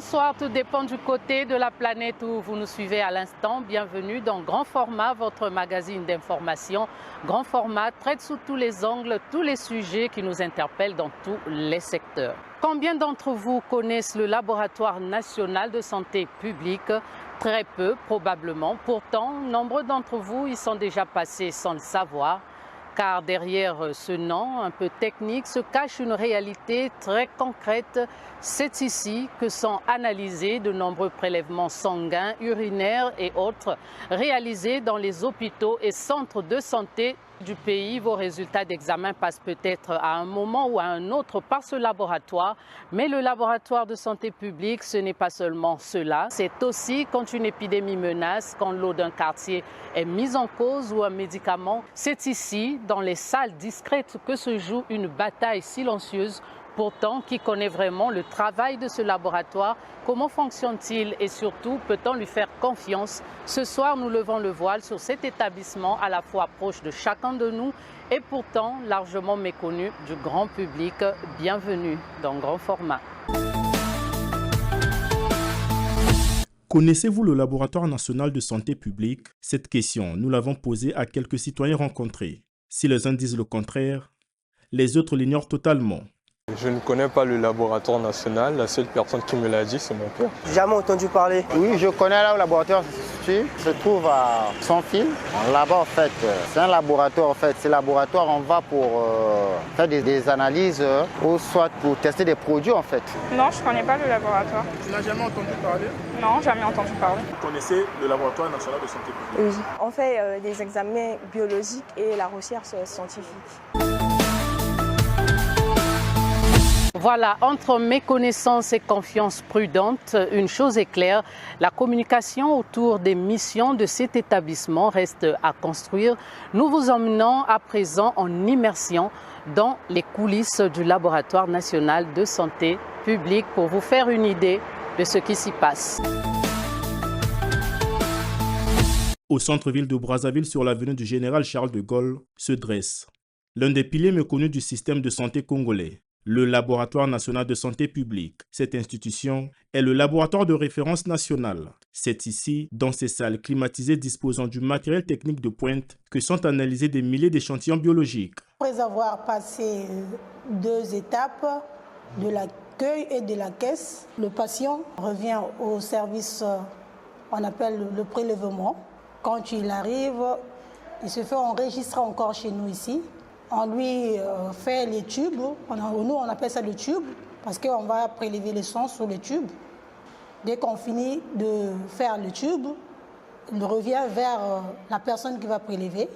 bonsoir, tout dépend du côté de la planète où vous nous suivez à l'instant. Bienvenue dans Grand Format, votre magazine d'information. Grand Format traite sous tous les angles, tous les sujets qui nous interpellent dans tous les secteurs. Combien d'entre vous connaissent le Laboratoire national de santé publique? Très peu, probablement. Pourtant, nombreux d'entre vous y sont déjà passés sans le savoir. Car derrière ce nom un peu technique se cache une réalité très concrète. C'est ici que sont analysés de nombreux prélèvements sanguins, urinaires et autres réalisés dans les hôpitaux et centres de santé du pays. Vos résultats d'examen passent peut-être à un moment ou à un autre par ce laboratoire, mais le laboratoire de santé publique, ce n'est pas seulement cela. C'est aussi quand une épidémie menace, quand l'eau d'un quartier est mise en cause ou un médicament. C'est ici, dans les salles discrètes, que se joue une bataille silencieuse. Pourtant, qui connaît vraiment le travail de ce laboratoire? Comment fonctionne-t-il et surtout, peut-on lui faire confiance? Ce soir, nous levons le voile sur cet établissement à la fois proche de chacun de nous et pourtant largement méconnu du grand public. Bienvenue dans Grand Format. Connaissez-vous le Laboratoire national de santé publique? Cette question, nous l'avons posée à quelques citoyens rencontrés. Si les uns disent le contraire, les autres l'ignorent totalement. Je ne connais pas le laboratoire national, la seule personne qui me l'a dit, c'est mon père. Jamais entendu parler. Oui, je connais là où le laboratoire se trouve à Sans-Fil. Là-bas, en fait, c'est un laboratoire. En fait, c'est laboratoire, on va pour faire des analyses ou soit pour tester des produits, en fait. Non, je ne connais pas le laboratoire. Tu n'as jamais entendu parler? Non, jamais entendu parler. Vous connaissez le laboratoire national de santé publique? Oui, on fait des examens biologiques et la recherche scientifique. Voilà, entre méconnaissance et confiance prudente, une chose est claire, la communication autour des missions de cet établissement reste à construire. Nous vous emmenons à présent en immersion dans les coulisses du Laboratoire national de santé publique pour vous faire une idée de ce qui s'y passe. Au centre-ville de Brazzaville, sur l'avenue du Général Charles de Gaulle, se dresse l'un des piliers méconnus du système de santé congolais. Le Laboratoire national de santé publique. Cette institution est le laboratoire de référence national. C'est ici, dans ces salles climatisées disposant du matériel technique de pointe, que sont analysés des milliers d'échantillons biologiques. Après avoir passé 2 étapes de l'accueil et de la caisse, le patient revient au service, on appelle le prélèvement. Quand il arrive, il se fait enregistrer encore chez nous ici. On lui fait les tubes, nous on appelle ça le tube, parce qu'on va prélever le sang sur le tube. Dès qu'on finit de faire le tube, il revient vers la personne qui va prélever.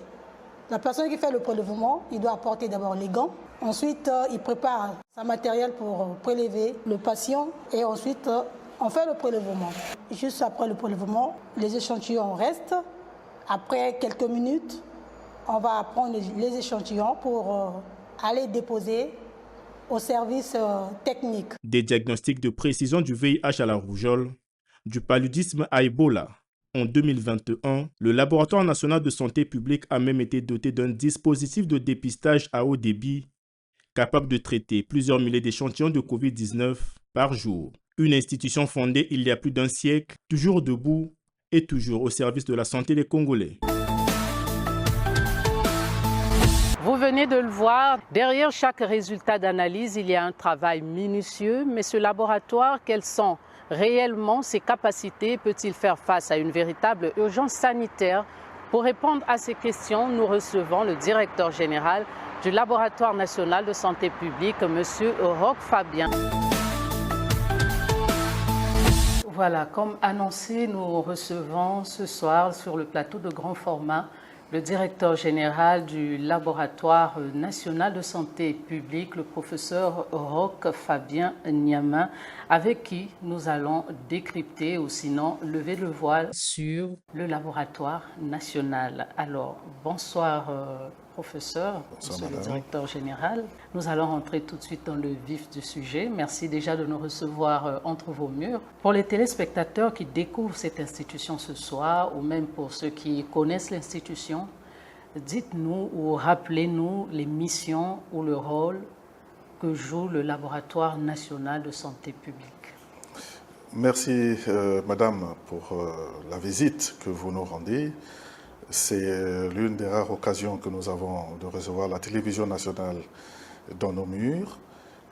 La personne qui fait le prélèvement, il doit apporter d'abord les gants. Ensuite, il prépare son matériel pour prélever le patient et ensuite, on fait le prélèvement. Juste après le prélèvement, les échantillons restent. Après quelques minutes, on va prendre les échantillons pour aller déposer au service technique. Des diagnostics de précision du VIH à la rougeole, du paludisme à Ebola. En 2021, le Laboratoire national de santé publique a même été doté d'un dispositif de dépistage à haut débit capable de traiter plusieurs milliers d'échantillons de Covid-19 par jour. Une institution fondée il y a plus d'un siècle, toujours debout et toujours au service de la santé des Congolais. Vous venez de le voir, derrière chaque résultat d'analyse, il y a un travail minutieux, mais ce laboratoire, quelles sont réellement ses capacités? Peut-il faire face à une véritable urgence sanitaire? Pour répondre à ces questions, nous recevons le directeur général du Laboratoire national de santé publique, M. Roch Fabien. Voilà, comme annoncé, nous recevons ce soir sur le plateau de Grand Format le directeur général du Laboratoire national de santé publique, le professeur Roch Fabien Niama, avec qui nous allons décrypter ou sinon lever le voile sur le Laboratoire national. Alors, bonsoir professeur, monsieur le directeur général. Nous allons rentrer tout de suite dans le vif du sujet. Merci déjà de nous recevoir entre vos murs. Pour les téléspectateurs qui découvrent cette institution ce soir, ou même pour ceux qui connaissent l'institution, dites-nous ou rappelez-nous les missions ou le rôle que joue le Laboratoire national de santé publique. Merci, Madame, pour la visite que vous nous rendez. C'est l'une des rares occasions que nous avons de recevoir la télévision nationale dans nos murs.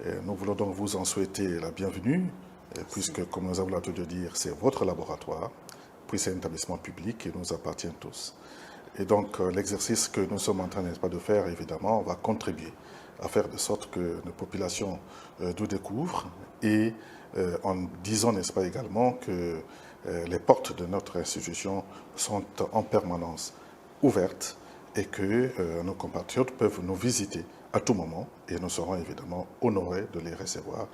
Et nous voulons donc vous en souhaiter la bienvenue, puisque, comme nous avons l'habitude de dire, c'est votre laboratoire, puis c'est un établissement public qui nous appartient tous. Et donc, l'exercice que nous sommes en train, n'est-ce pas, de faire, évidemment, va contribuer à faire de sorte que nos populations nous découvrent et en disant, n'est-ce pas, également que les portes de notre institution sont en permanence ouvertes et que nos compatriotes peuvent nous visiter à tout moment et nous serons évidemment honorés de les recevoir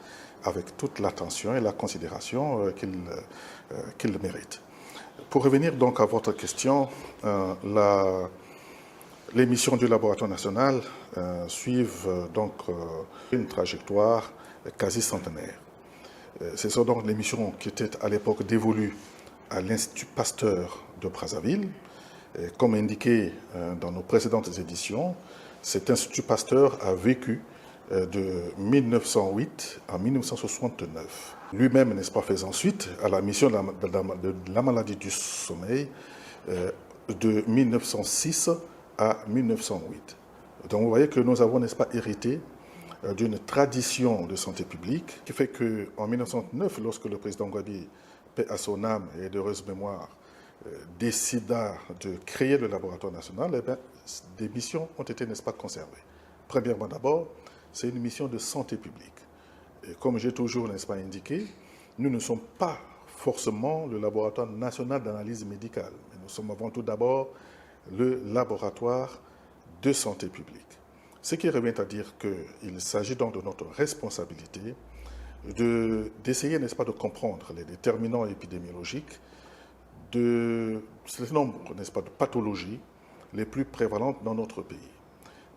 avec toute l'attention et la considération qu'ils méritent. Pour revenir donc à votre question, les missions du laboratoire national suivent donc une trajectoire quasi centenaire. Ce sont donc les missions qui étaient à l'époque dévolues à l'Institut Pasteur de Brazzaville. Et comme indiqué dans nos précédentes éditions, cet Institut Pasteur a vécu de 1908 à 1969. Lui-même, n'est-ce pas, faisant suite à la mission de la maladie du sommeil de 1906 à 1908. Donc vous voyez que nous avons, n'est-ce pas, hérité d'une tradition de santé publique qui fait qu'en 1909, lorsque le président Gwabi, paix à son âme et d'heureuse mémoire, décida de créer le laboratoire national, eh bien, des missions ont été, n'est-ce pas, conservées. Premièrement d'abord, c'est une mission de santé publique. Et comme j'ai toujours, n'est-ce pas, indiqué, nous ne sommes pas forcément le laboratoire national d'analyse médicale, mais nous sommes avant tout d'abord le laboratoire de santé publique. Ce qui revient à dire qu'il s'agit donc de notre responsabilité d'essayer, n'est-ce pas, de comprendre les déterminants épidémiologiques de ce nombre, n'est-ce pas, de pathologies les plus prévalentes dans notre pays.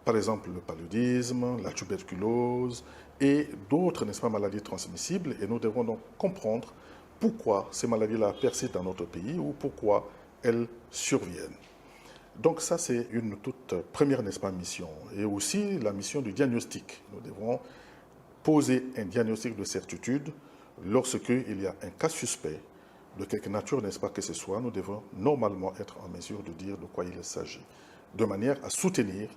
Par exemple, le paludisme, la tuberculose et d'autres, n'est-ce pas, maladies transmissibles. Et nous devons donc comprendre pourquoi ces maladies-là persistent dans notre pays ou pourquoi elles surviennent. Donc ça, c'est une toute première, n'est-ce pas, mission. Et aussi la mission du diagnostic. Nous devons poser un diagnostic de certitude lorsqu'il y a un cas suspect de quelque nature, n'est-ce pas, que ce soit. Nous devons normalement être en mesure de dire de quoi il s'agit, de manière à soutenir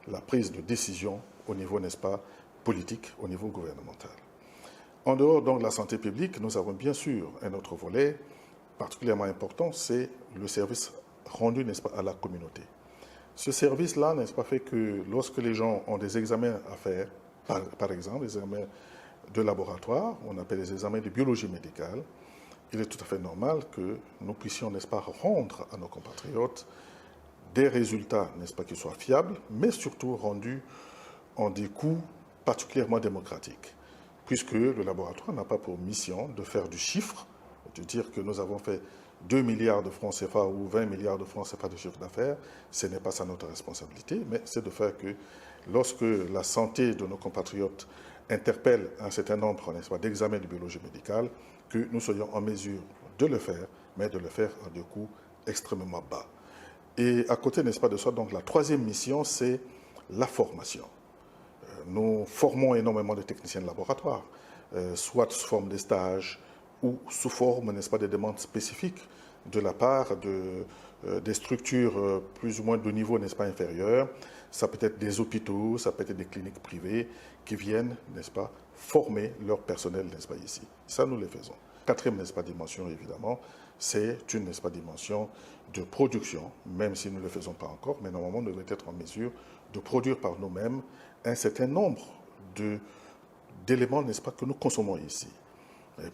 la prise de décision au niveau, n'est-ce pas, politique, au niveau gouvernemental. En dehors donc de la santé publique, nous avons bien sûr un autre volet particulièrement important, c'est le service rendu, n'est-ce pas, à la communauté. Ce service-là, n'est-ce pas, fait que lorsque les gens ont des examens à faire, par exemple, des examens de laboratoire, on appelle les examens de biologie médicale, il est tout à fait normal que nous puissions, n'est-ce pas, rendre à nos compatriotes des résultats, n'est-ce pas, qui soient fiables, mais surtout rendus en des coûts particulièrement démocratiques, puisque le laboratoire n'a pas pour mission de faire du chiffre, de dire que nous avons fait 2 milliards de francs CFA ou 20 milliards de francs CFA de chiffre d'affaires, ce n'est pas ça notre responsabilité, mais c'est de faire que lorsque la santé de nos compatriotes interpelle un certain nombre, n'est-ce pas, d'examens de biologie médicale, que nous soyons en mesure de le faire, mais de le faire à des coûts extrêmement bas. Et à côté, n'est-ce pas, de ça, donc la troisième mission, c'est la formation. Nous formons énormément de techniciens de laboratoire, soit sous forme de stages ou sous forme, n'est-ce pas, de demandes spécifiques de la part des structures plus ou moins de niveau, n'est-ce pas, inférieur. Ça peut être des hôpitaux, ça peut être des cliniques privées qui viennent, n'est-ce pas, former leur personnel, n'est-ce pas, ici. Ça, nous le faisons. Quatrième, n'est-ce pas, dimension, évidemment, c'est une, n'est-ce pas, dimension de production, même si nous ne le faisons pas encore, mais normalement, nous devons être en mesure de produire par nous-mêmes un certain nombre d'éléments, n'est-ce pas, que nous consommons ici.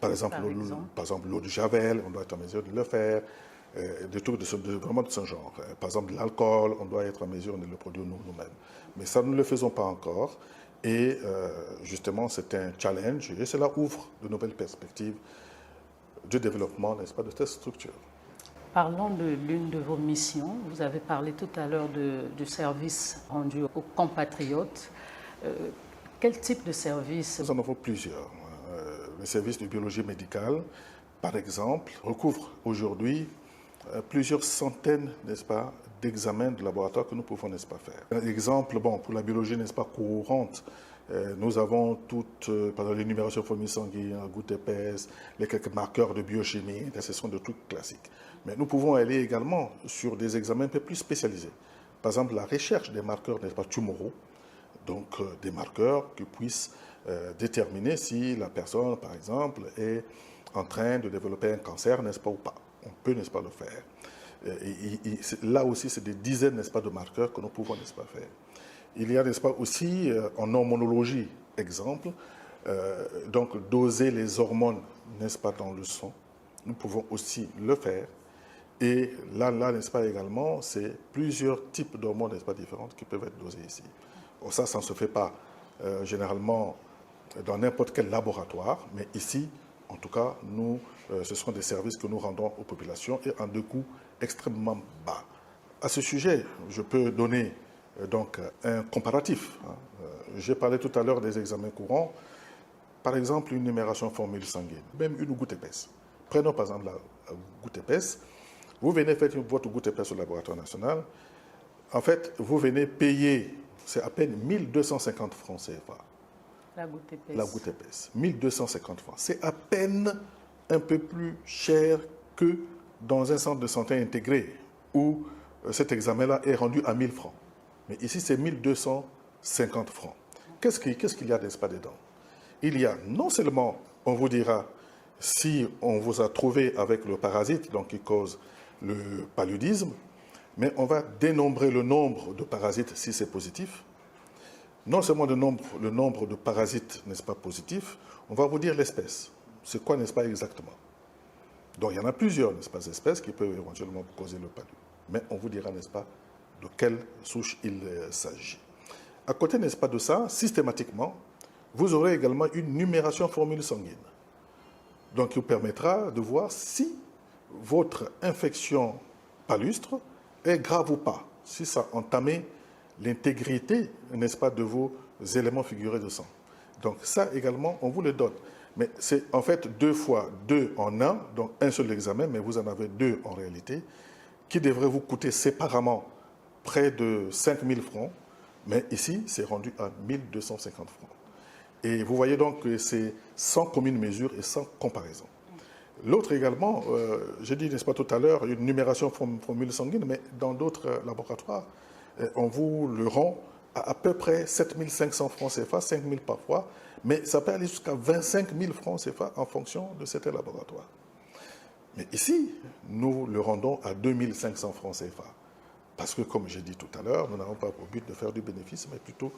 Par exemple, l'eau de Javel, on doit être en mesure de le faire, des trucs vraiment de ce genre. Par exemple, l'alcool, on doit être en mesure de le produire nous-mêmes. Mais ça, nous ne le faisons pas encore. Et justement, c'est un challenge et cela ouvre de nouvelles perspectives de développement, n'est-ce pas, de cette structure. Parlons de l'une de vos missions. Vous avez parlé tout à l'heure du service rendu aux compatriotes. Quel type de service? Nous en avons plusieurs. Le service de biologie médicale, par exemple, recouvre aujourd'hui plusieurs centaines, n'est-ce pas, d'examens de laboratoire que nous pouvons, n'est-ce pas, faire. Un exemple, bon, pour la biologie, n'est-ce pas, courante, Nous avons toutes, par exemple, l'énumération formule sanguine, la goutte épaisse, les quelques marqueurs de biochimie, ce sont des trucs classiques. Mais nous pouvons aller également sur des examens un peu plus spécialisés. Par exemple, la recherche des marqueurs, n'est-ce pas, tumoraux, donc des marqueurs qui puissent déterminer si la personne, par exemple, est en train de développer un cancer, n'est-ce pas, ou pas. On peut, n'est-ce pas, le faire. Là aussi, c'est des dizaines, n'est-ce pas, de marqueurs que nous pouvons, n'est-ce pas, faire. Il y a, n'est-ce pas, aussi en hormonologie, exemple, donc doser les hormones, n'est-ce pas, dans le sang. Nous pouvons aussi le faire. Et là n'est-ce pas, également, c'est plusieurs types d'hormones, n'est-ce pas, différentes qui peuvent être dosées ici. Bon, ça ne se fait pas généralement dans n'importe quel laboratoire, mais ici, en tout cas, ce sont des services que nous rendons aux populations et en des coûts extrêmement bas. À ce sujet, je peux donner donc un comparatif. J'ai parlé tout à l'heure des examens courants. Par exemple, une numération formule sanguine, même une goutte épaisse. Prenons par exemple la goutte épaisse. Vous venez faire votre goutte épaisse au laboratoire national. En fait, vous venez payer, c'est à peine 1250 francs CFA. La goutte épaisse. La goutte épaisse. 1250 francs. C'est à peine un peu plus cher que dans un centre de santé intégré où cet examen-là est rendu à 1000 francs. Mais ici, c'est 1250 francs. Qu'est-ce qu'il y a, n'est-ce pas, dedans? Il y a non seulement, on vous dira, si on vous a trouvé avec le parasite, donc qui cause le paludisme, mais on va dénombrer le nombre de parasites si c'est positif. Non seulement le nombre de parasites, n'est-ce pas, positifs, on va vous dire l'espèce. C'est quoi, n'est-ce pas, exactement? Donc il y en a plusieurs, n'est-ce pas, espèces qui peuvent éventuellement causer le paludisme. Mais on vous dira, n'est-ce pas, de quelle souche il s'agit. À côté, n'est-ce pas, de ça, systématiquement, vous aurez également une numération formule sanguine. Donc, qui vous permettra de voir si votre infection palustre est grave ou pas, si ça a entamé l'intégrité, n'est-ce pas, de vos éléments figurés de sang. Donc, ça également, on vous le donne. Mais c'est en fait 2 fois 2 en 1, donc un seul examen, mais vous en avez 2 en réalité, qui devraient vous coûter séparément près de 5000 francs, mais ici, c'est rendu à 1250 francs. Et vous voyez donc que c'est sans commune mesure et sans comparaison. L'autre également, j'ai dit, n'est-ce pas, tout à l'heure, une numération formule sanguine, mais dans d'autres laboratoires, on vous le rend à peu près 7500 francs CFA, 5000 parfois, mais ça peut aller jusqu'à 25 000 francs CFA en fonction de certains laboratoires. Mais ici, nous le rendons à 2500 francs CFA. Parce que, comme j'ai dit tout à l'heure, nous n'avons pas pour but de faire du bénéfice, mais plutôt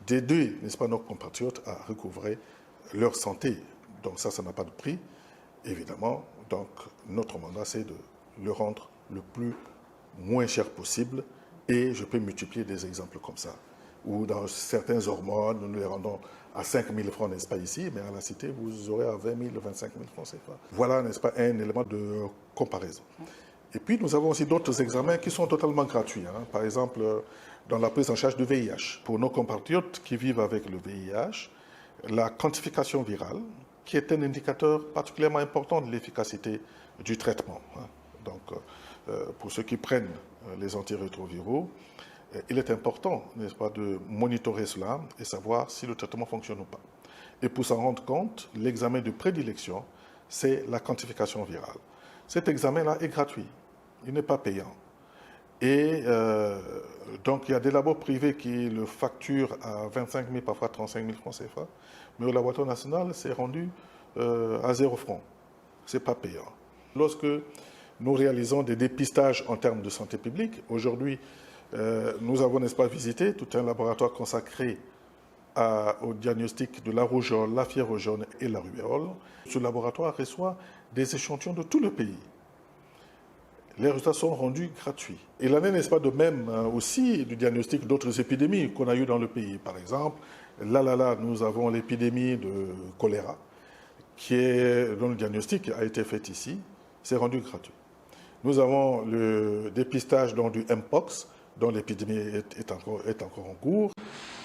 d'aider, n'est-ce pas, nos compatriotes à recouvrer leur santé. Donc ça n'a pas de prix, évidemment. Donc notre mandat, c'est de le rendre le moins cher possible. Et je peux multiplier des exemples comme ça. Ou dans certaines hormones, nous les rendons à 5 000 francs, n'est-ce pas, ici, mais à la cité, vous aurez à 20 000, 25 000 francs CFA. Voilà, n'est-ce pas, un élément de comparaison. Et puis, nous avons aussi d'autres examens qui sont totalement gratuits. Par exemple, dans la prise en charge du VIH. Pour nos compatriotes qui vivent avec le VIH, la quantification virale, qui est un indicateur particulièrement important de l'efficacité du traitement. Donc, pour ceux qui prennent les antirétroviraux, il est important, n'est-ce pas, de monitorer cela et savoir si le traitement fonctionne ou pas. Et pour s'en rendre compte, l'examen de prédilection, c'est la quantification virale. Cet examen-là est gratuit, il n'est pas payant. Et donc, il y a des labos privés qui le facturent à 25 000, parfois 35 000 francs CFA, mais au laboratoire national, c'est rendu à 0 francs. Ce n'est pas payant. Lorsque nous réalisons des dépistages en termes de santé publique, aujourd'hui, nous avons, n'est-ce pas, visité tout un laboratoire consacré au diagnostic de la rougeole, la fièvre jaune et la rubéole. Ce laboratoire reçoit des échantillons de tout le pays. Les résultats sont rendus gratuits. Et l'année, n'est-ce pas, de même aussi du diagnostic d'autres épidémies qu'on a eues dans le pays. Par exemple, là, nous avons l'épidémie de choléra, dont le diagnostic a été fait ici. C'est rendu gratuit. Nous avons le dépistage du Mpox, dont l'épidémie est encore en cours.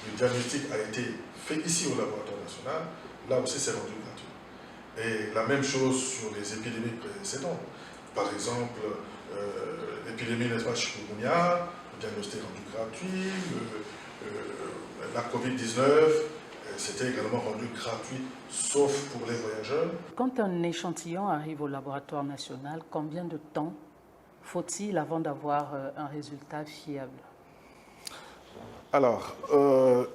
Le diagnostic a été fait ici au laboratoire national. Là aussi, c'est rendu gratuit. Et la même chose sur les épidémies précédentes. Par exemple, l'épidémie, n'est-ce pas, chikungunya, le diagnostic rendu gratuit, la Covid-19, C'était également rendu gratuit, sauf pour les voyageurs. Quand un échantillon arrive au laboratoire national, combien de temps faut-il avant d'avoir un résultat fiable? Alors,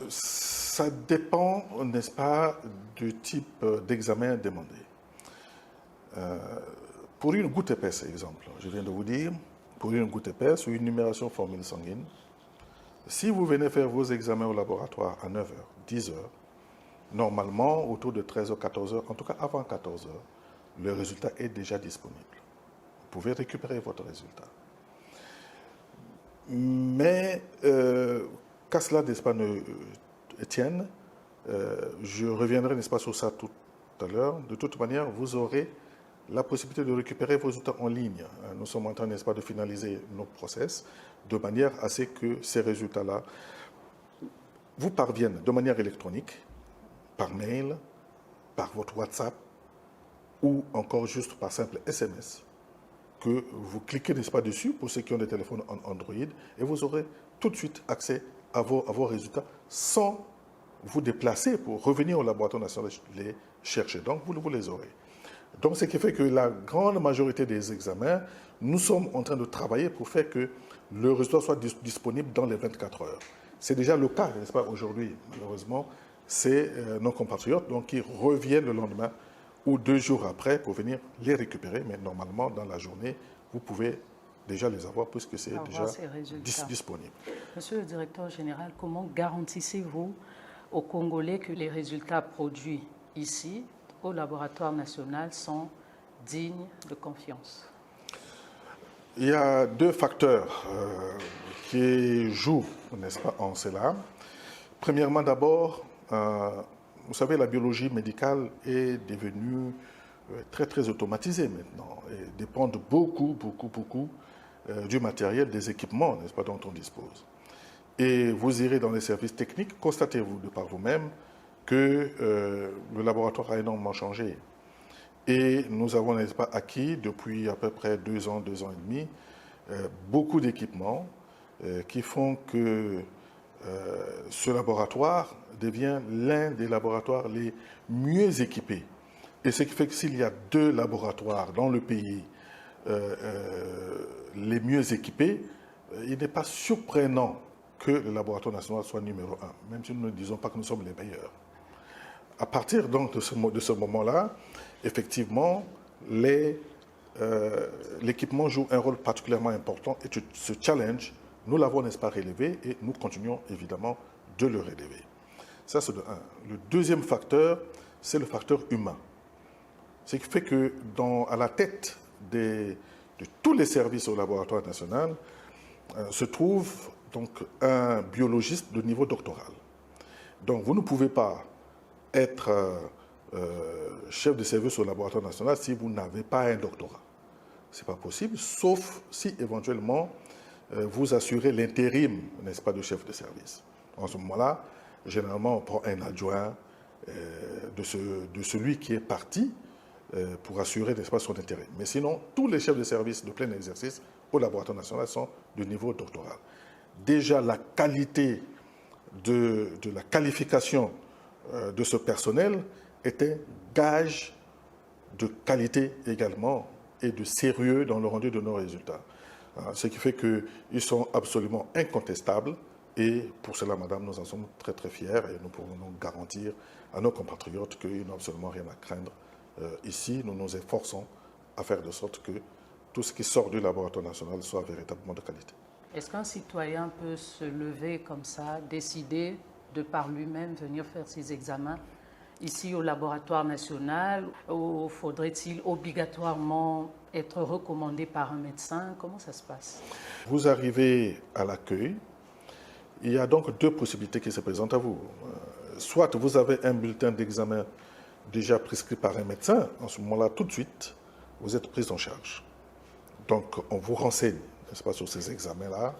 ça dépend, n'est-ce pas, du type d'examen demandé. Pour une goutte épaisse, exemple, je viens de vous dire, pour une goutte épaisse ou une numération formule sanguine, si vous venez faire vos examens au laboratoire à 9h, 10h, normalement, autour de 13h, 14h, en tout cas avant 14h, le résultat est déjà disponible. Vous pouvez récupérer votre résultat. Mais, qu'à cela, n'est-ce pas, Étienne, je reviendrai, n'est-ce pas, sur ça tout à l'heure. De toute manière, vous aurez la possibilité de récupérer vos résultats en ligne. Nous sommes en train, n'est-ce pas, de finaliser nos process de manière à ce que ces résultats-là vous parviennent de manière électronique, par mail, par votre WhatsApp ou encore juste par simple SMS, que vous cliquez, n'est-ce pas, dessus pour ceux qui ont des téléphones en Android et vous aurez tout de suite accès à vos résultats sans vous déplacer pour revenir au laboratoire national les chercher. Donc, vous les aurez. Donc, ce qui fait que la grande majorité des examens, nous sommes en train de travailler pour faire que le résultat soit disponible dans les 24 heures. C'est déjà le cas, n'est-ce pas, aujourd'hui, malheureusement. C'est nos compatriotes donc, qui reviennent le lendemain ou 2 jours après pour venir les récupérer. Mais normalement, dans la journée, vous pouvez déjà les avoir puisque c'est déjà disponible. Monsieur le directeur général, comment garantissez-vous aux Congolais que les résultats produits ici, au laboratoire national, sont dignes de confiance? Il y a 2 facteurs qui jouent, n'est-ce pas, en cela. Premièrement, d'abord, vous savez, la biologie médicale est devenue très, très automatisée maintenant et dépend de beaucoup du matériel, des équipements, n'est-ce pas, dont on dispose. Et vous irez dans les services techniques, constatez-vous de par vous-même que le laboratoire a énormément changé. Et nous avons, n'est-ce pas, acquis depuis à peu près 2 ans, 2 ans et demi, beaucoup d'équipements qui font que ce laboratoire devient l'un des laboratoires les mieux équipés. Et ce qui fait que s'il y a 2 laboratoires dans le pays les mieux équipés, il n'est pas surprenant que le laboratoire national soit numéro 1, même si nous ne disons pas que nous sommes les meilleurs. À partir donc de ce moment-là, effectivement, l'équipement joue un rôle particulièrement important et ce challenge, nous l'avons, n'est-ce pas, relevé et nous continuons évidemment de le relever. Ça, c'est de 1. Le deuxième facteur, c'est le facteur humain. Ce qui fait que à la tête de tous les services au laboratoire national se trouve donc un biologiste de niveau doctoral. Donc vous ne pouvez pas être chef de service au laboratoire national si vous n'avez pas un doctorat. Ce n'est pas possible, sauf si éventuellement vous assurez l'intérim, n'est-ce pas, de chef de service. En ce moment-là, généralement, on prend un adjoint de celui qui est parti pour assurer, n'est-ce pas, son intérim. Mais sinon, tous les chefs de service de plein exercice au laboratoire national sont de niveau doctoral. Déjà, la qualité de la qualification de ce personnel est un gage de qualité également et de sérieux dans le rendu de nos résultats. Ce qui fait qu'ils sont absolument incontestables et pour cela, madame, nous en sommes très très fiers et nous pouvons donc garantir à nos compatriotes qu'ils n'ont absolument rien à craindre. Ici, nous nous efforçons à faire de sorte que tout ce qui sort du laboratoire national soit véritablement de qualité. Est-ce qu'un citoyen peut se lever comme ça, décider de par lui-même venir faire ses examens ici au laboratoire national, ou faudrait-il obligatoirement être recommandé par un médecin? Comment ça se passe? Vous arrivez à l'accueil. Il y a donc 2 possibilités qui se présentent à vous. Soit vous avez un bulletin d'examen déjà prescrit par un médecin. En ce moment-là, tout de suite, vous êtes pris en charge. Donc, on vous renseigne, n'est-ce pas, sur ces examens-là.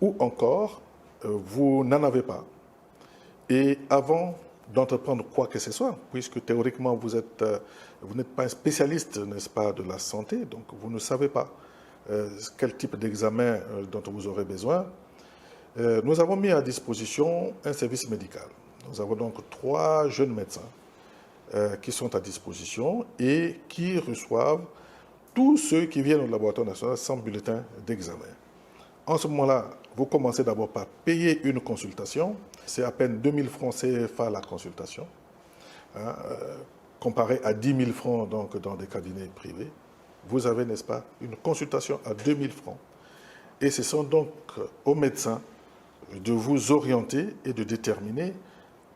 Ou encore, vous n'en avez pas. Et avant d'entreprendre quoi que ce soit, puisque théoriquement vous n'êtes pas un spécialiste, n'est-ce pas, de la santé, donc vous ne savez pas quel type d'examen dont vous aurez besoin, nous avons mis à disposition un service médical. Nous avons donc 3 jeunes médecins qui sont à disposition et qui reçoivent tous ceux qui viennent au laboratoire national sans bulletin d'examen. En ce moment-là, vous commencez d'abord par payer une consultation. C'est à peine 2 000 francs CFA la consultation, comparé à 10 000 francs donc, dans des cabinets privés. Vous avez, n'est-ce pas, une consultation à 2 000 francs. Et ce sont donc aux médecins de vous orienter et de déterminer,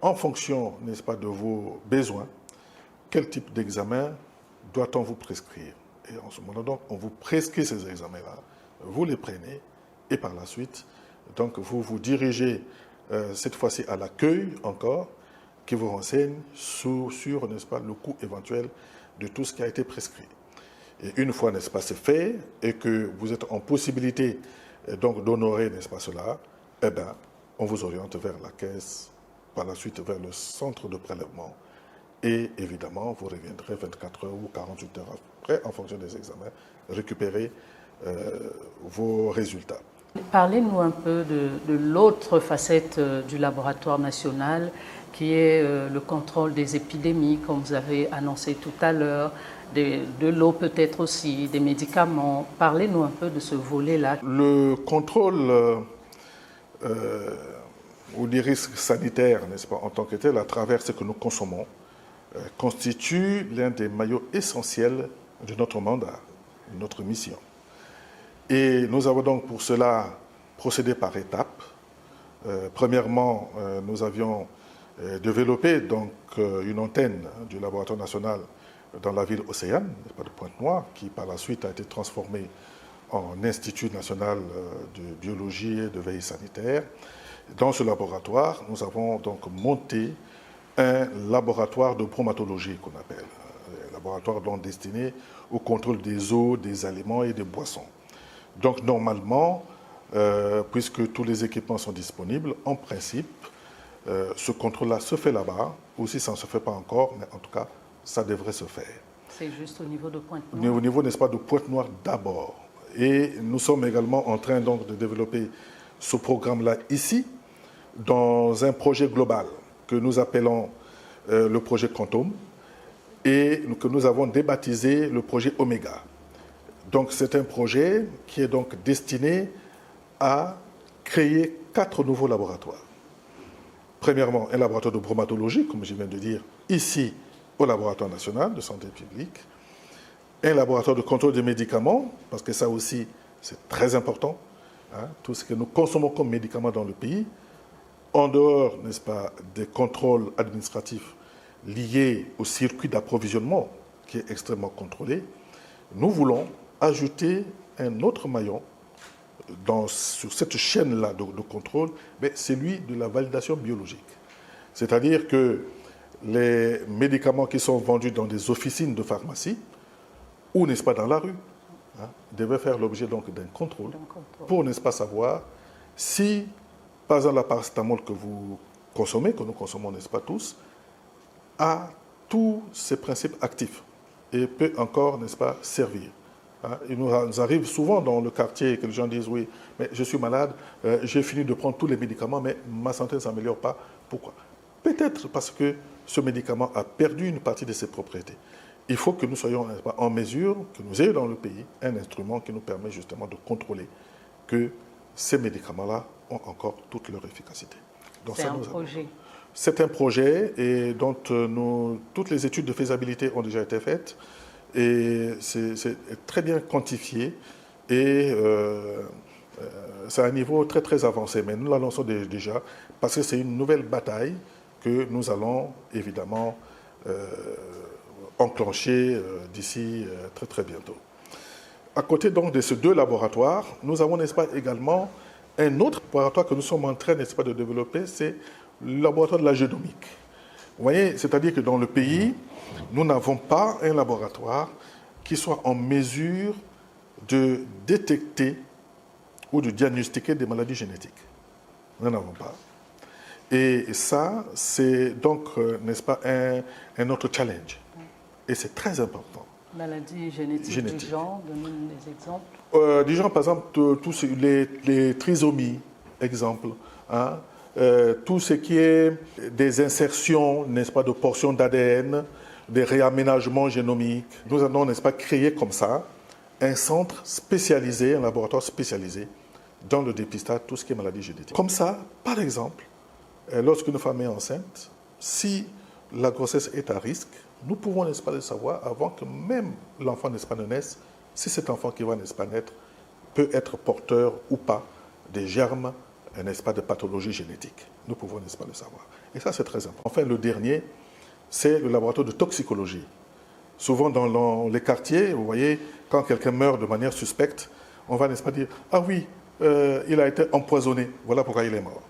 en fonction, n'est-ce pas, de vos besoins, quel type d'examen doit-on vous prescrire. Et en ce moment-là, donc, on vous prescrit ces examens-là, vous les prenez, et par la suite, donc, vous vous dirigez cette fois-ci à l'accueil encore, qui vous renseigne sur n'est-ce pas, le coût éventuel de tout ce qui a été prescrit. Et une fois, n'est-ce pas, c'est fait, et que vous êtes en possibilité donc d'honorer, n'est-ce pas, cela, eh bien, on vous oriente vers la caisse, par la suite vers le centre de prélèvement. Et évidemment, vous reviendrez 24 heures ou 48 heures après, en fonction des examens, récupérer vos résultats. Parlez-nous un peu de l'autre facette du laboratoire national, qui est le contrôle des épidémies, comme vous avez annoncé tout à l'heure, de l'eau peut-être aussi, des médicaments. Parlez-nous un peu de ce volet-là. Le contrôle ou des risques sanitaires, n'est-ce pas, en tant que tel, à travers ce que nous consommons, constitue l'un des maillots essentiels de notre mandat, de notre mission. Et nous avons donc pour cela procédé par étapes. Premièrement, nous avions développé donc une antenne du laboratoire national dans la ville Océane, de Pointe-Noire, qui par la suite a été transformée en Institut national de biologie et de veille sanitaire. Dans ce laboratoire, nous avons donc monté un laboratoire de bromatologie qu'on appelle, un laboratoire donc destiné au contrôle des eaux, des aliments et des boissons. Donc normalement, puisque tous les équipements sont disponibles, en principe, ce contrôle-là se fait là-bas, ou si ça ne se fait pas encore, mais en tout cas, ça devrait se faire. C'est juste au niveau de Pointe-Noire. Au niveau, n'est-ce pas, de Pointe-Noire d'abord. Et nous sommes également en train donc de développer ce programme-là ici, dans un projet global que nous appelons le projet Quantum et que nous avons débaptisé le projet Omega. Donc c'est un projet qui est donc destiné à créer 4 nouveaux laboratoires. Premièrement, un laboratoire de bromatologie, comme je viens de dire, ici au laboratoire national de santé publique. Un laboratoire de contrôle des médicaments, parce que ça aussi c'est très important, hein, tout ce que nous consommons comme médicaments dans le pays, en dehors, n'est-ce pas, des contrôles administratifs liés au circuit d'approvisionnement qui est extrêmement contrôlé, nous voulons ajouter un autre maillon sur cette chaîne-là de contrôle, celui de la validation biologique. C'est-à-dire que les médicaments qui sont vendus dans des officines de pharmacie ou, n'est-ce pas, dans la rue, hein, devaient faire l'objet donc d'un contrôle pour, n'est-ce pas, savoir si, par exemple, la paracétamol que vous consommez, que nous consommons, n'est-ce pas, tous, a tous ces principes actifs et peut encore, n'est-ce pas, servir. Il nous arrive souvent dans le quartier que les gens disent « oui, mais je suis malade, j'ai fini de prendre tous les médicaments, mais ma santé ne s'améliore pas. » Pourquoi? Peut-être parce que ce médicament a perdu une partie de ses propriétés. Il faut que nous soyons en mesure, que nous ayons dans le pays un instrument qui nous permet justement de contrôler que ces médicaments-là ont encore toute leur efficacité. C'est un projet. C'est un projet et dont toutes les études de faisabilité ont déjà été faites. Et c'est très bien quantifié et c'est à un niveau très très avancé. Mais nous l'annonçons déjà parce que c'est une nouvelle bataille que nous allons évidemment enclencher d'ici très très bientôt. À côté donc de ces 2 laboratoires, nous avons, n'est-ce pas, également un autre laboratoire que nous sommes en train, n'est-ce pas, de développer, c'est le laboratoire de la génomique. Vous voyez, c'est-à-dire que dans le pays, nous n'avons pas un laboratoire qui soit en mesure de détecter ou de diagnostiquer des maladies génétiques. Nous n'en avons pas. Et ça, c'est donc, n'est-ce pas, un autre challenge. Et c'est très important. Maladies génétiques du genre, donnez-nous des exemples. Du genre, par exemple, tous les trisomies, exemple, hein, tout ce qui est des insertions, n'est-ce pas, de portions d'ADN, des réaménagements génomiques. Nous allons, n'est-ce pas, créer comme ça un centre spécialisé, un laboratoire spécialisé dans le dépistage, tout ce qui est maladie génétique. Comme ça, par exemple, lorsqu'une femme est enceinte, si la grossesse est à risque, nous pouvons, n'est-ce pas, le savoir avant que même l'enfant, n'est-ce pas, ne naisse, si cet enfant qui va, n'est-ce pas, naître peut être porteur ou pas des germes, n'est-ce pas, de pathologie génétique. Nous pouvons, n'est-ce pas, le savoir. Et ça, c'est très important. Enfin, le dernier, c'est le laboratoire de toxicologie. Souvent, dans les quartiers, vous voyez, quand quelqu'un meurt de manière suspecte, on va, n'est-ce pas, dire « Ah oui, il a été empoisonné, voilà pourquoi il est mort. »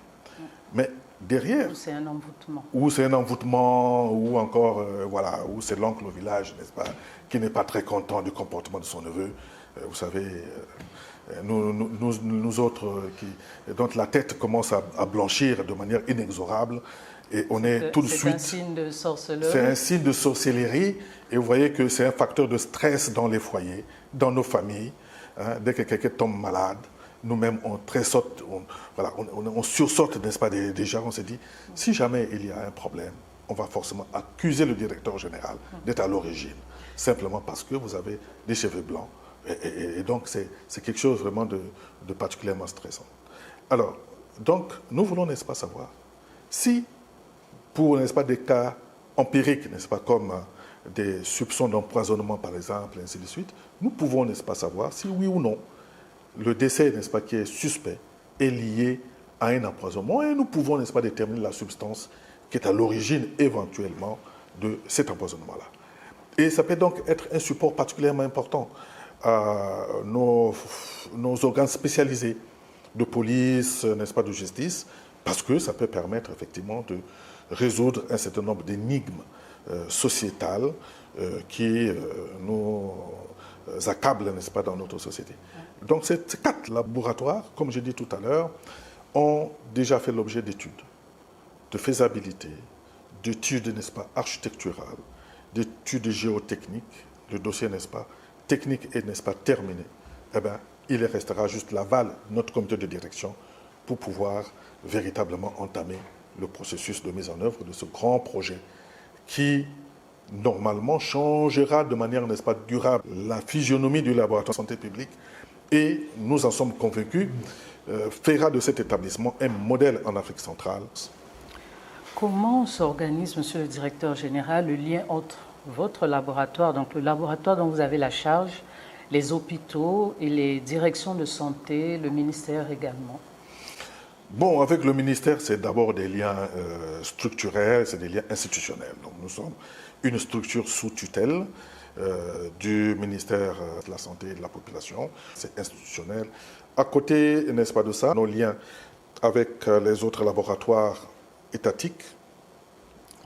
Mais derrière... Ou c'est un envoûtement. Ou c'est un envoûtement, ou encore, voilà, ou c'est l'oncle au village, n'est-ce pas, qui n'est pas très content du comportement de son neveu. Vous savez, nous autres, dont la tête commence à blanchir de manière inexorable, et on est tout de suite... C'est un signe de sorcellerie. C'est un signe de sorcellerie, et vous voyez que c'est un facteur de stress dans les foyers, dans nos familles. Hein, dès que quelqu'un tombe malade, nous-mêmes, on sursaute, n'est-ce pas, déjà, on se dit, si jamais il y a un problème, on va forcément accuser le directeur général d'être à l'origine, simplement parce que vous avez des cheveux blancs. Et donc, c'est quelque chose vraiment de particulièrement stressant. Alors, donc, nous voulons, n'est-ce pas, savoir si, pour, n'est-ce pas, des cas empiriques, n'est-ce pas, comme des soupçons d'empoisonnement, par exemple, et ainsi de suite, nous pouvons, n'est-ce pas, savoir si, oui ou non, le décès, n'est-ce pas, qui est suspect, est lié à un empoisonnement, et nous pouvons, n'est-ce pas, déterminer la substance qui est à l'origine, éventuellement, de cet empoisonnement-là. Et ça peut donc être un support particulièrement important à nos organes spécialisés de police, n'est-ce pas, de justice, parce que ça peut permettre effectivement de résoudre un certain nombre d'énigmes sociétales qui nous accablent, n'est-ce pas, dans notre société. Donc ces 4 laboratoires, comme j'ai dit tout à l'heure, ont déjà fait l'objet d'études de faisabilité, d'études, n'est-ce pas, architecturales, d'études géotechniques. Le dossier, n'est-ce pas, technique est, n'est-ce pas, terminé. Eh bien, il restera juste l'aval de notre comité de direction pour pouvoir véritablement entamer le processus de mise en œuvre de ce grand projet qui, normalement, changera de manière, n'est-ce pas, durable la physionomie du laboratoire de santé publique et, nous en sommes convaincus, fera de cet établissement un modèle en Afrique centrale. Comment s'organise, monsieur le directeur général, le lien entre votre laboratoire, donc le laboratoire dont vous avez la charge, les hôpitaux et les directions de santé, le ministère également? Bon, avec le ministère, c'est d'abord des liens structurels, c'est des liens institutionnels. Donc nous sommes une structure sous tutelle du ministère de la Santé et de la Population. C'est institutionnel. À côté, n'est-ce pas, de ça, nos liens avec les autres laboratoires étatiques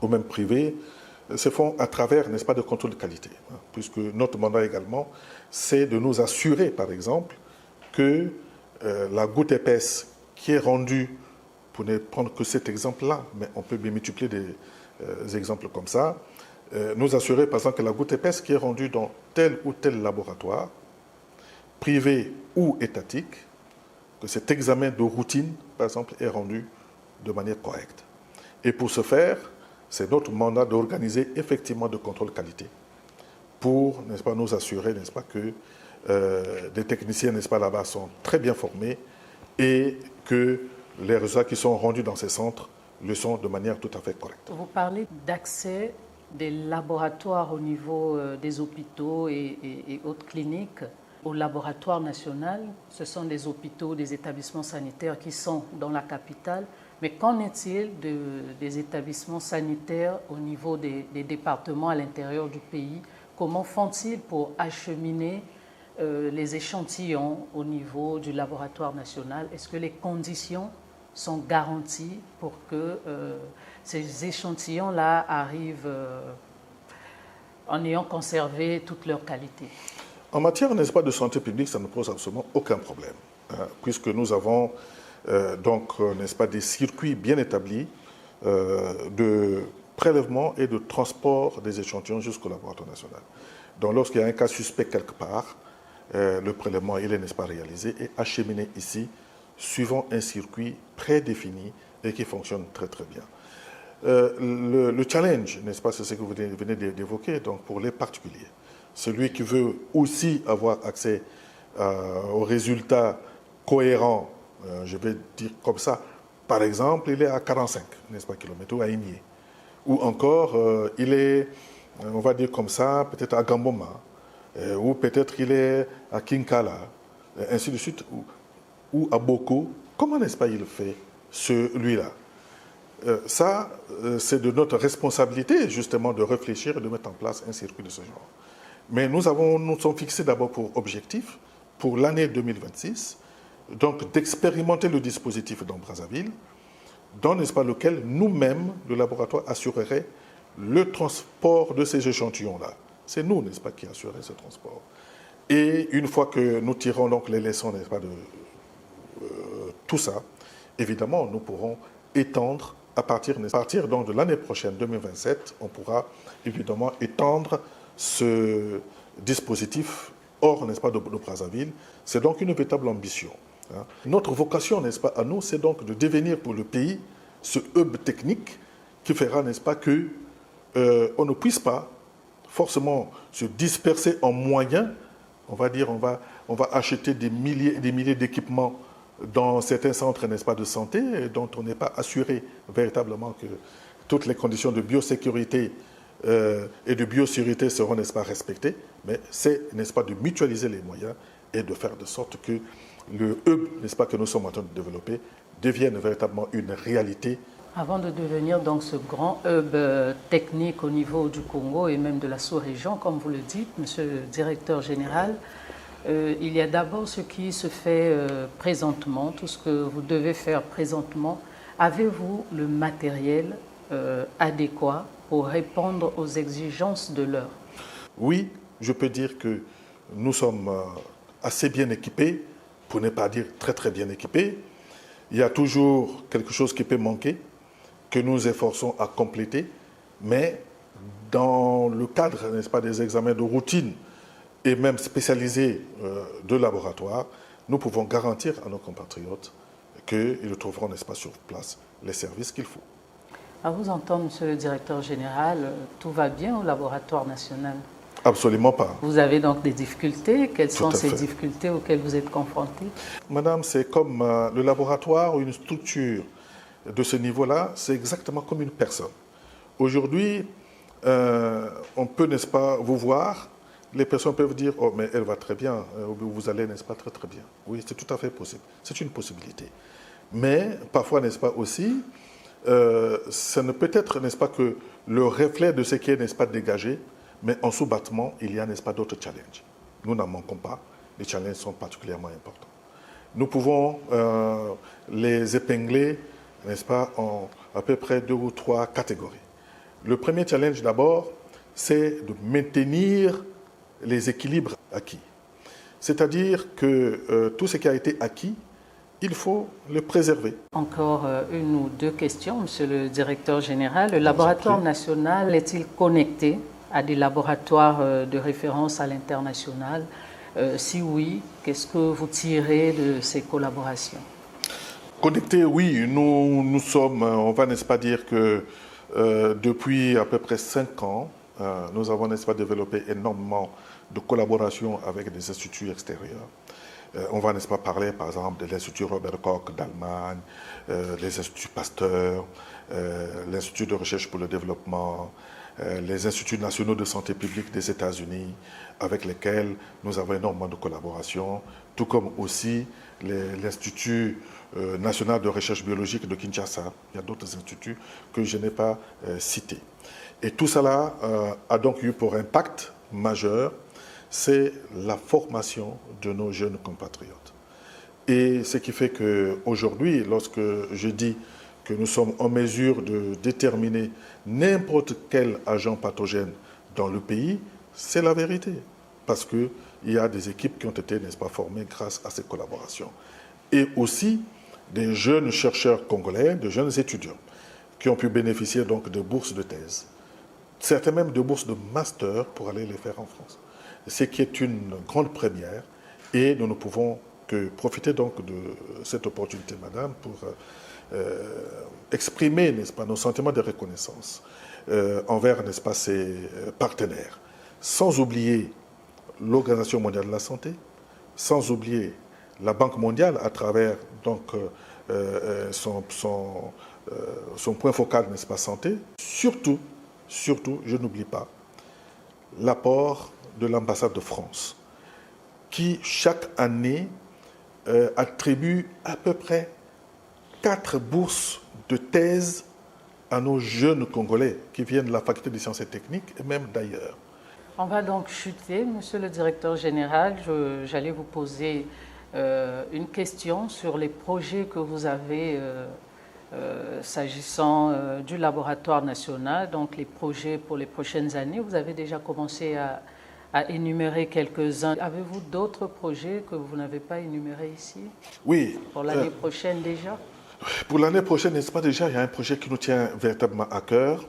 ou même privés se font à travers, n'est-ce pas, de contrôle de qualité. Puisque notre mandat également, c'est de nous assurer, par exemple, que la goutte épaisse qui est rendue, pour ne prendre que cet exemple-là, mais on peut bien multiplier des exemples comme ça, nous assurer, par exemple, que la goutte épaisse qui est rendue dans tel ou tel laboratoire, privé ou étatique, que cet examen de routine, par exemple, est rendu de manière correcte. Et pour ce faire, c'est notre mandat d'organiser effectivement de contrôle qualité pour, n'est-ce pas, nous assurer, n'est-ce pas, que des techniciens, n'est-ce pas, là-bas sont très bien formés et que les résultats qui sont rendus dans ces centres le sont de manière tout à fait correcte. Vous parlez d'accès des laboratoires au niveau des hôpitaux et autres cliniques au laboratoire national. Ce sont des hôpitaux, des établissements sanitaires qui sont dans la capitale. Mais qu'en est-il des établissements sanitaires au niveau des départements à l'intérieur du pays? Comment font-ils pour acheminer les échantillons au niveau du laboratoire national? Est-ce que les conditions sont garanties pour que ces échantillons-là arrivent en ayant conservé toute leur qualité? En matière, n'est-ce pas, de santé publique, ça ne pose absolument aucun problème, hein, puisque nous avons donc, n'est-ce pas, des circuits bien établis de prélèvement et de transport des échantillons jusqu'au laboratoire national. Donc, lorsqu'il y a un cas suspect quelque part, le prélèvement, il est, n'est-ce pas, réalisé et acheminé ici, suivant un circuit prédéfini et qui fonctionne très très bien. Le challenge, n'est-ce pas, c'est ce que vous venez d'évoquer, donc pour les particuliers. Celui qui veut aussi avoir accès aux résultats cohérents, je vais dire comme ça, par exemple, il est à 45, n'est-ce pas, kilomètres, ou à Igné. Ou encore, il est, on va dire comme ça, peut-être à Gamboma, ou peut-être il est à Kinkala, ainsi de suite, ou à Boko. Comment, n'est-ce pas, il fait celui-là? Ça, c'est de notre responsabilité, justement, de réfléchir et de mettre en place un circuit de ce genre. Mais nous sommes fixés d'abord pour objectif, pour l'année 2026, donc d'expérimenter le dispositif dans Brazzaville, dans, n'est-ce pas, lequel nous-mêmes, le laboratoire, assurerait le transport de ces échantillons-là. C'est nous, n'est-ce pas, qui assurerait ce transport. Et une fois que nous tirons donc les leçons, n'est-ce pas, de tout ça, évidemment, nous pourrons étendre à partir donc de l'année prochaine, 2027, on pourra évidemment étendre ce dispositif hors, n'est-ce pas, de Brazzaville. C'est donc une véritable ambition. Notre vocation, n'est-ce pas, à nous, c'est donc de devenir pour le pays ce hub technique qui fera, n'est-ce pas, que on ne puisse pas forcément se disperser en moyens. On va dire, on va acheter des milliers d'équipements dans certains centres, n'est-ce pas, de santé, dont on n'est pas assuré véritablement que toutes les conditions de biosécurité et de biosécurité seront, n'est-ce pas, respectées. Mais c'est, n'est-ce pas, de mutualiser les moyens et de faire de sorte que le hub, n'est-ce pas, que nous sommes en train de développer devienne véritablement une réalité. Avant de devenir donc ce grand hub technique au niveau du Congo et même de la sous-région, comme vous le dites, monsieur le directeur général, il y a d'abord ce qui se fait présentement, tout ce que vous devez faire présentement. Avez-vous le matériel adéquat pour répondre aux exigences de l'heure? Oui, je peux dire que nous sommes assez bien équipés, pour ne pas dire très très bien équipés. Il y a toujours quelque chose qui peut manquer, que nous efforçons à compléter, mais dans le cadre, n'est-ce pas, des examens de routine et même spécialisés de laboratoire, nous pouvons garantir à nos compatriotes qu'ils trouveront, n'est-ce pas, sur place les services qu'il faut. À vous entendre, monsieur le directeur général, tout va bien au laboratoire national? Absolument pas. Vous avez donc des difficultés. Quelles sont ces difficultés auxquelles vous êtes confrontés? Madame, c'est comme le laboratoire ou une structure de ce niveau-là, c'est exactement comme une personne. Aujourd'hui, on peut, n'est-ce pas, vous voir, les personnes peuvent dire « Oh, mais elle va très bien, vous allez, n'est-ce pas, très très bien ». Oui, c'est tout à fait possible, c'est une possibilité. Mais parfois, n'est-ce pas, aussi, ça ne peut être, n'est-ce pas, que le reflet de ce qui est, n'est-ce pas, dégagé, mais en sous-battement, il y a, n'est-ce pas, d'autres challenges. Nous n'en manquons pas, les challenges sont particulièrement importants. Nous pouvons les épingler, n'est-ce pas, en à peu près 2 ou 3 catégories. Le premier challenge d'abord, c'est de maintenir les équilibres acquis. C'est-à-dire que tout ce qui a été acquis, il faut le préserver. Encore une ou deux questions, monsieur le directeur général. Le laboratoire national est-il connecté à des laboratoires de référence à l'international? Si oui, qu'est-ce que vous tirez de ces collaborations? Connecté, oui. Nous sommes, on va, n'est-ce pas, dire que depuis à peu près 5 ans, nous avons, n'est-ce pas, développé énormément de collaborations avec des instituts extérieurs. On va, n'est-ce pas, parler par exemple de l'Institut Robert Koch d'Allemagne, les instituts Pasteur, l'Institut de recherche pour le développement, les instituts nationaux de santé publique des États-Unis, avec lesquels nous avons énormément de collaborations, tout comme aussi l'Institut national de recherche biologique de Kinshasa. Il y a d'autres instituts que je n'ai pas cités. Et tout cela a donc eu pour impact majeur, c'est la formation de nos jeunes compatriotes. Et ce qui fait qu'aujourd'hui, lorsque je dis que nous sommes en mesure de déterminer n'importe quel agent pathogène dans le pays, c'est la vérité. Parce qu'il y a des équipes qui ont été, n'est-ce pas, formées grâce à ces collaborations. Et aussi des jeunes chercheurs congolais, de jeunes étudiants, qui ont pu bénéficier donc de bourses de thèse, certains même de bourses de master pour aller les faire en France. Ce qui est une grande première, et nous ne pouvons que profiter donc de cette opportunité, madame, pour exprimer, n'est-ce pas, nos sentiments de reconnaissance envers, n'est-ce pas, ses partenaires, sans oublier l'Organisation mondiale de la santé, sans oublier la Banque mondiale à travers donc, son point focal, n'est-ce pas, santé. Surtout, je n'oublie pas l'apport de l'ambassade de France, qui chaque année attribue à peu près 4 bourses de thèse à nos jeunes Congolais qui viennent de la faculté des sciences et techniques et même d'ailleurs. On va donc chuter, monsieur le directeur général. J'allais vous poser une question sur les projets que vous avez s'agissant du laboratoire national, donc les projets pour les prochaines années. Vous avez déjà commencé à énumérer quelques-uns. Avez-vous d'autres projets que vous n'avez pas énumérés ici? Oui. Pour l'année prochaine déjà? Pour l'année prochaine, n'est-ce pas, déjà, il y a un projet qui nous tient véritablement à cœur.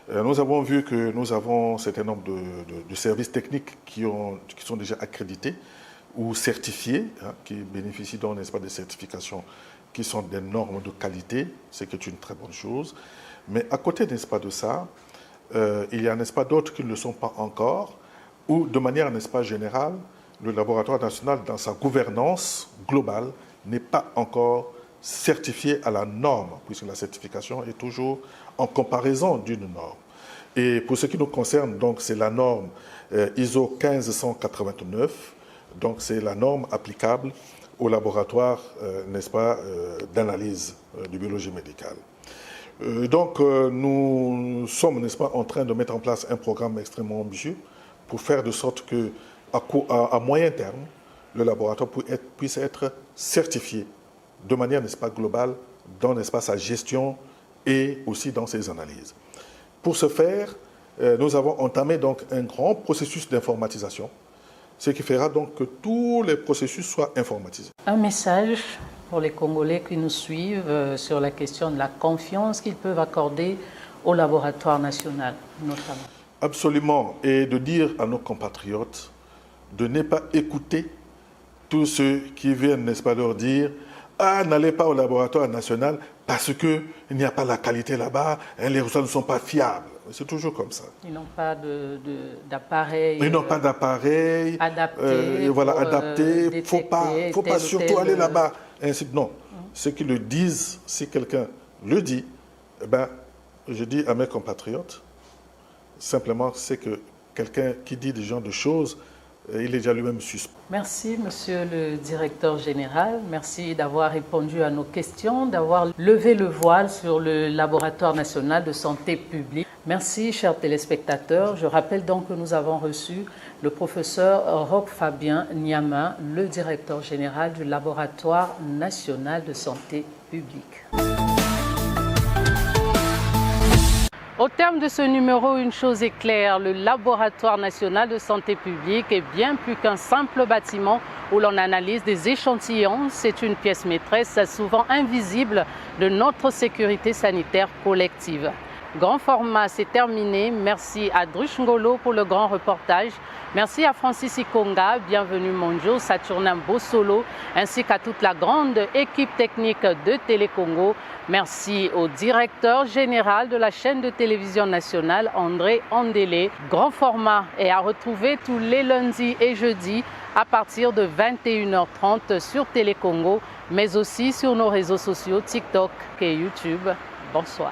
Nous avons vu que nous avons un certain nombre de services techniques qui sont déjà accrédités ou certifiés, hein, qui bénéficient donc, n'est-ce pas, des certifications qui sont des normes de qualité, ce qui est une très bonne chose. Mais à côté, n'est-ce pas, de ça, il y a, n'est-ce pas, d'autres qui ne le sont pas encore, ou de manière, n'est-ce pas, générale, le laboratoire national, dans sa gouvernance globale, n'est pas encore certifié à la norme, puisque la certification est toujours en comparaison d'une norme. Et pour ce qui nous concerne, donc, c'est la norme ISO 15189, donc c'est la norme applicable au laboratoire, n'est-ce pas, d'analyse de biologie médicale. Donc nous sommes, n'est-ce pas, en train de mettre en place un programme extrêmement ambitieux pour faire de sorte que, à moyen terme, le laboratoire puisse être certifié de manière, n'est-ce pas, globale dans, n'est-ce pas, sa gestion et aussi dans ses analyses. Pour ce faire, nous avons entamé donc un grand processus d'informatisation, ce qui fera donc que tous les processus soient informatisés. Un message pour les Congolais qui nous suivent sur la question de la confiance qu'ils peuvent accorder au laboratoire national, notamment. Absolument, et de dire à nos compatriotes de ne pas écouter tous ceux qui viennent, n'est-ce pas, leur dire « Ah, n'allez pas au laboratoire national parce qu'il n'y a pas la qualité là-bas, hein, les résultats ne sont pas fiables ». C'est toujours comme ça. Ils n'ont pas d'appareil. Ils n'ont pas d'appareil adapté. Voilà, adapté. Il ne faut pas surtout aller là-bas. Non. Ceux qui le disent, si quelqu'un le dit, eh ben, je dis à mes compatriotes, simplement, c'est que quelqu'un qui dit des genres de choses, il est déjà lui-même suspect. Merci, monsieur le directeur général. Merci d'avoir répondu à nos questions, d'avoir levé le voile sur le laboratoire national de santé publique. Merci, chers téléspectateurs. Je rappelle donc que nous avons reçu le professeur Roch-Fabien Niama, le directeur général du laboratoire national de santé publique. Au terme de ce numéro, une chose est claire, le laboratoire national de santé publique est bien plus qu'un simple bâtiment où l'on analyse des échantillons. C'est une pièce maîtresse souvent invisible de notre sécurité sanitaire collective. Grand format, c'est terminé. Merci à Druch Ngolo pour le grand reportage. Merci à Francis Ikonga, bienvenue Monjo, Saturnin Bossolo, ainsi qu'à toute la grande équipe technique de Télécongo. Merci au directeur général de la chaîne de télévision nationale, André Andélé. Grand format est à retrouver tous les lundis et jeudis à partir de 21h30 sur Télécongo, mais aussi sur nos réseaux sociaux TikTok et YouTube. Bonsoir.